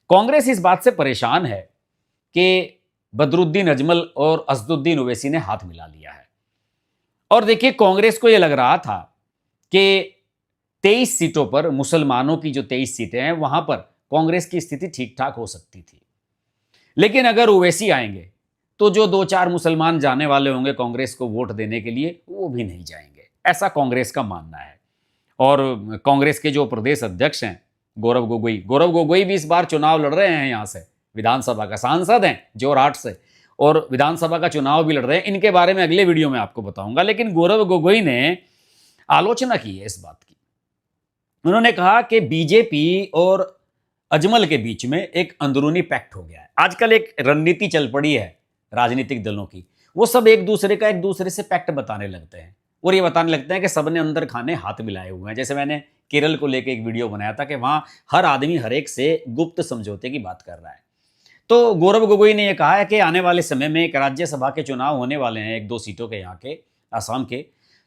कांग्रेस इस बात से परेशान है कि बदरुद्दीन अजमल और असदुद्दीन ओवैसी ने हाथ मिला लिया है। और देखिए, कांग्रेस को यह लग रहा था कि 23 सीटों पर, मुसलमानों की जो 23 सीटें हैं, वहां पर कांग्रेस की स्थिति ठीक ठाक हो सकती थी। लेकिन अगर ओवैसी आएंगे तो जो 2-4 मुसलमान जाने वाले होंगे कांग्रेस को वोट देने के लिए, वो भी नहीं जाएंगे, ऐसा कांग्रेस का मानना है। और कांग्रेस के जो प्रदेश अध्यक्ष हैं गौरव गोगोई भी इस बार चुनाव लड़ रहे हैं, यहां से विधानसभा का सांसद हैं जोरहाट से, और विधानसभा का चुनाव भी लड़ रहे हैं। इनके बारे में अगले वीडियो में आपको बताऊंगा। लेकिन गौरव गोगोई ने आलोचना की है इस बात की। उन्होंने कहा कि बीजेपी और अजमल के बीच में एक अंदरूनी पैक्ट हो गया है। आजकल एक रणनीति चल पड़ी है राजनीतिक दलों की, वो सब एक दूसरे से पैक्ट बताने लगते हैं और ये बताने लगते हैं कि सबने अंदर खाने हाथ मिलाए हुए हैं। जैसे मैंने केरल को लेकर एक वीडियो बनाया था कि वहां हर आदमी हर एक से गुप्त समझौते की बात कर रहा है। तो गौरव गोगोई ने यह कहा है कि आने वाले समय में एक राज्यसभा के चुनाव होने वाले हैं, 1-2 सीटों के, यहाँ के आसाम के।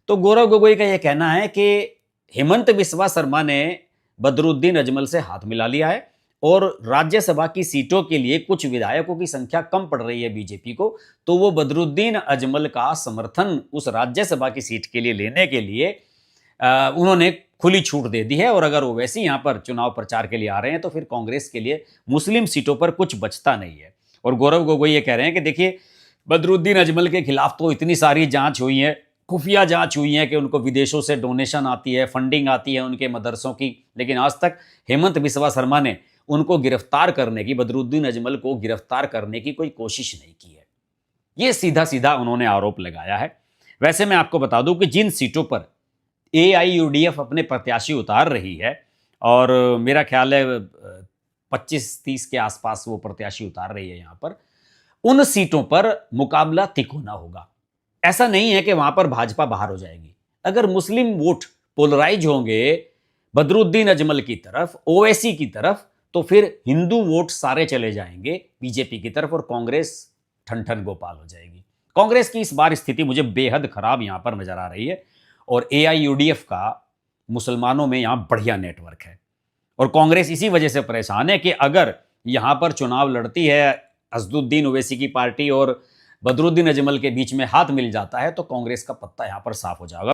तो गौरव गोगोई का यह कहना है कि हेमंत बिस्वा शर्मा ने बदरुद्दीन अजमल से हाथ मिला लिया है और राज्यसभा की सीटों के लिए कुछ विधायकों की संख्या कम पड़ रही है बीजेपी को, तो वो बदरुद्दीन अजमल का समर्थन उस राज्यसभा की सीट के लिए लेने के लिए उन्होंने खुली छूट दे दी है। और अगर वो वैसे यहाँ पर चुनाव प्रचार के लिए आ रहे हैं तो फिर कांग्रेस के लिए मुस्लिम सीटों पर कुछ बचता नहीं है। और गौरव गोगोई ये कह रहे हैं कि देखिए, बदरुद्दीन अजमल के खिलाफ तो इतनी सारी जांच हुई है, खुफिया जांच हुई है कि उनको विदेशों से डोनेशन आती है, फंडिंग आती है उनके मदरसों की, लेकिन आज तक हेमंत बिस्वा शर्मा ने उनको गिरफ्तार करने की, बदरुद्दीन अजमल को गिरफ्तार करने की कोई कोशिश नहीं की है। ये सीधा सीधा उन्होंने आरोप लगाया है। वैसे मैं आपको बता दूं कि जिन सीटों पर एआईयूडीएफ अपने प्रत्याशी उतार रही है, और मेरा ख्याल है 25-30 के आसपास वो प्रत्याशी उतार रही है यहां पर, उन सीटों पर मुकाबला तिकोना होगा। ऐसा नहीं है कि वहां पर भाजपा बाहर हो जाएगी। अगर मुस्लिम वोट पोलराइज होंगे बदरुद्दीन अजमल की तरफ, ओवैसी की तरफ, तो फिर हिंदू वोट सारे चले जाएंगे बीजेपी की तरफ और कांग्रेस ठन गोपाल हो जाएगी। कांग्रेस की इस बार स्थिति मुझे बेहद खराब यहां पर नजर आ रही है। और एआईयूडीएफ का मुसलमानों में यहां बढ़िया नेटवर्क है और कांग्रेस इसी वजह से परेशान है कि अगर यहां पर चुनाव लड़ती है असदुद्दीन ओवैसी की पार्टी और बदरुद्दीन अजमल के बीच में हाथ मिल जाता है तो कांग्रेस का पत्ता यहां पर साफ हो जाएगा।